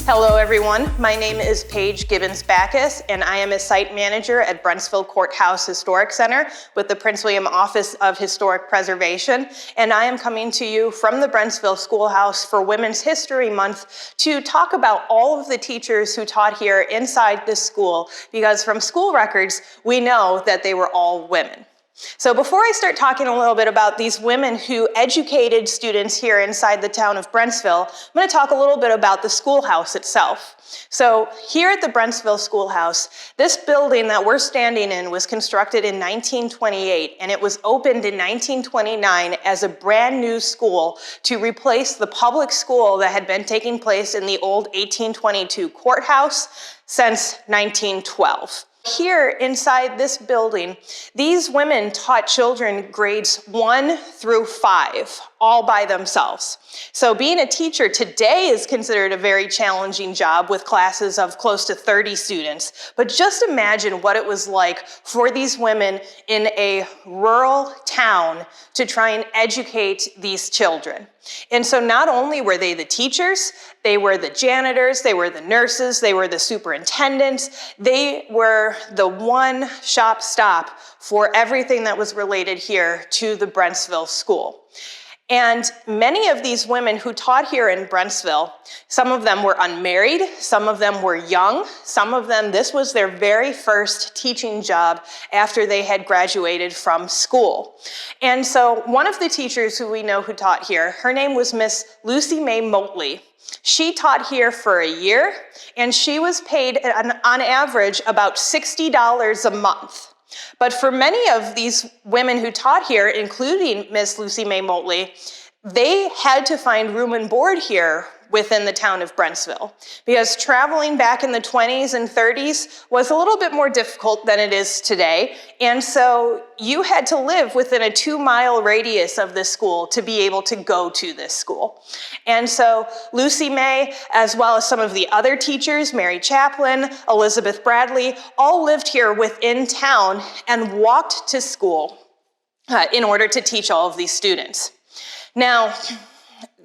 Hello everyone, my name is Paige Gibbons-Backus and I am a site manager at Brentsville Courthouse Historic Center with the Prince William Office of Historic Preservation, and I am coming to you from the Brentsville Schoolhouse for Women's History Month to talk about all of the teachers who taught here inside this school, because from school records we know that they were all women. So before I start talking a little bit about these women who educated students here inside the town of Brentsville, I'm going to talk a little bit about the schoolhouse itself. So here at the Brentsville Schoolhouse, this building that we're standing in was constructed in 1928, and it was opened in 1929 as a brand new school to replace the public school that had been taking place in the old 1822 courthouse since 1912. Here inside this building, these women taught children grades 1 through 5, all by themselves. So being a teacher today is considered a very challenging job with classes of close to 30 students. But just imagine what it was like for these women in a rural town to try and educate these children. And so not only were they the teachers, they were the janitors, they were the nurses, they were the superintendents, they were the one-stop shop for everything that was related here to the Brentsville School. And many of these women who taught here in Brentsville, some of them were unmarried, some of them were young, some of them, this was their very first teaching job after they had graduated from school. And so one of the teachers who we know who taught here, her name was Miss Lucy May Motley. She taught here for a year, and she was paid on average about $60 a month. But for many of these women who taught here, including Miss Lucy May Motley, they had to find room and board here within the town of Brentsville, because traveling back in the 20s and 30s was a little bit more difficult than it is today. And so you had to live within a 2-mile radius of this school to be able to go to this school. And so Lucy May, as well as some of the other teachers, Mary Chaplin, Elizabeth Bradley, all lived here within town and walked to school in order to teach all of these students. Now,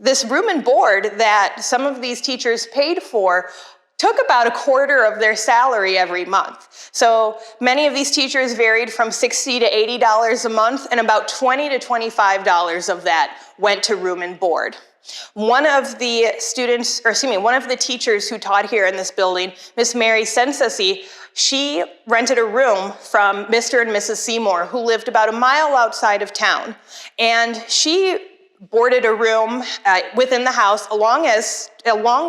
this room and board that some of these teachers paid for took about a quarter of their salary every month. So many of these teachers varied from $60 to $80 a month, and about $20 to $25 of that went to room and board. One of the teachers who taught here in this building, Miss Mary Sensasi, she rented a room from Mr. and Mrs. Seymour, who lived about a mile outside of town. And she boarded a room within the house along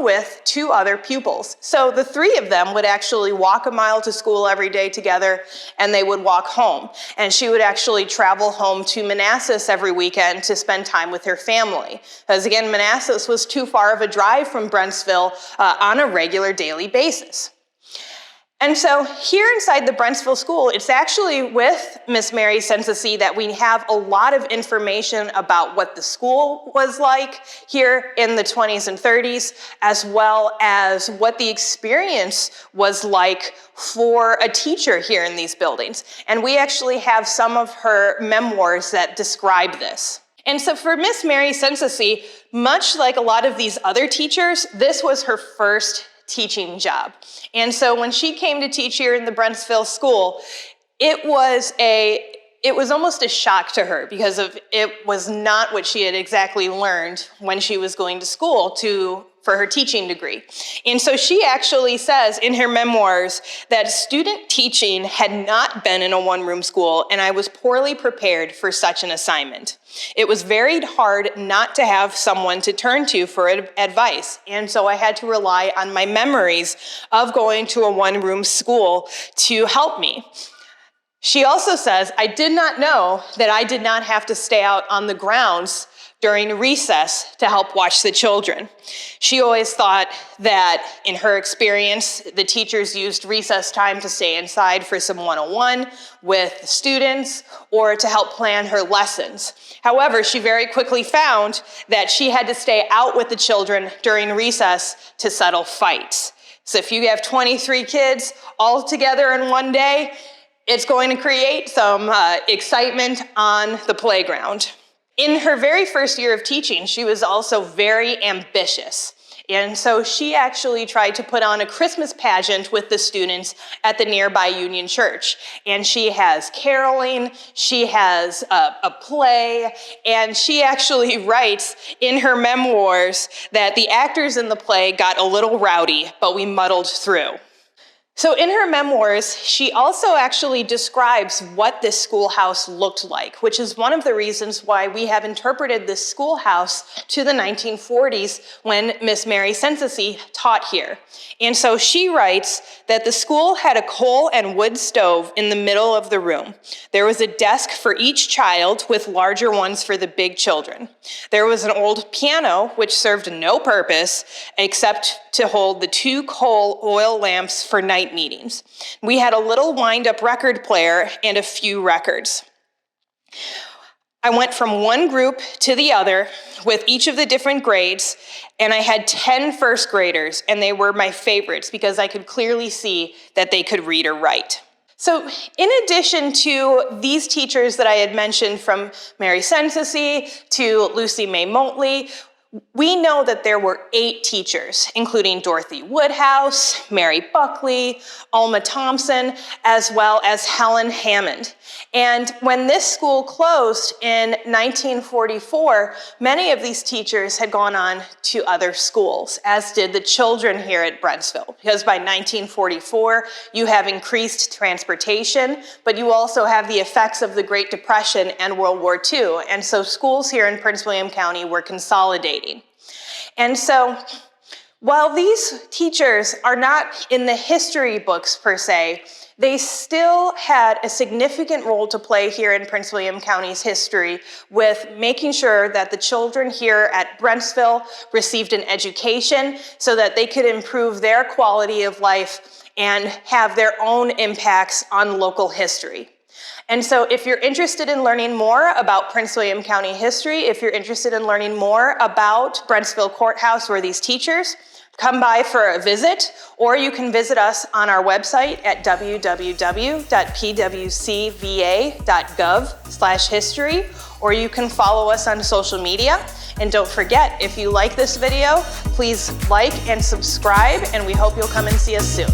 with 2 other pupils. So the 3 of them would actually walk a mile to school every day together, and they would walk home. And she would actually travel home to Manassas every weekend to spend time with her family. Because again, Manassas was too far of a drive from Brentsville on a regular daily basis. And so here inside the Brentsville School, it's actually with Miss Mary Sensasi that we have a lot of information about what the school was like here in the 20s and 30s, as well as what the experience was like for a teacher here in these buildings. And we actually have some of her memoirs that describe this. And so for Miss Mary Sensasi, much like a lot of these other teachers, this was her first teaching job. And so when she came to teach here in the Brentsville School, it was almost a shock to her, because it was not what she had exactly learned when she was going to school for her teaching degree. And so she actually says in her memoirs that student teaching had not been in a one-room school, and I was poorly prepared for such an assignment. It was very hard not to have someone to turn to for advice, and so I had to rely on my memories of going to a one-room school to help me. She also says, I did not know that I did not have to stay out on the grounds during recess to help watch the children. She always thought that in her experience, the teachers used recess time to stay inside for some one-on-one with students or to help plan her lessons. However, she very quickly found that she had to stay out with the children during recess to settle fights. So if you have 23 kids all together in one day, it's going to create some excitement on the playground. In her very first year of teaching, she was also very ambitious. And so she actually tried to put on a Christmas pageant with the students at the nearby Union Church. And she has caroling, she has a play, and she actually writes in her memoirs that the actors in the play got a little rowdy, but we muddled through. So in her memoirs, she also actually describes what this schoolhouse looked like, which is one of the reasons why we have interpreted this schoolhouse to the 1940s when Miss Mary Sensasi taught here. And so she writes that the school had a coal and wood stove in the middle of the room. There was a desk for each child with larger ones for the big children. There was an old piano which served no purpose except to hold the 2 coal oil lamps for night meetings. We had a little wind-up record player and a few records. I went from one group to the other with each of the different grades, and I had 10 first graders, and they were my favorites because I could clearly see that they could read or write. So in addition to these teachers that I had mentioned, from Mary Sensasi to Lucy May Motley, we know that there were 8 teachers, including Dorothy Woodhouse, Mary Buckley, Alma Thompson, as well as Helen Hammond. And when this school closed in 1944, many of these teachers had gone on to other schools, as did the children here at Brentsville. Because by 1944, you have increased transportation, but you also have the effects of the Great Depression and World War II. And so schools here in Prince William County were consolidating. And so while these teachers are not in the history books per se, they still had a significant role to play here in Prince William County's history with making sure that the children here at Brentsville received an education so that they could improve their quality of life and have their own impacts on local history. And so if you're interested in learning more about Prince William County history, if you're interested in learning more about Brentsville Courthouse or these teachers, come by for a visit, or you can visit us on our website at www.pwcva.gov/history, or you can follow us on social media. And don't forget, if you like this video, please like and subscribe, and we hope you'll come and see us soon.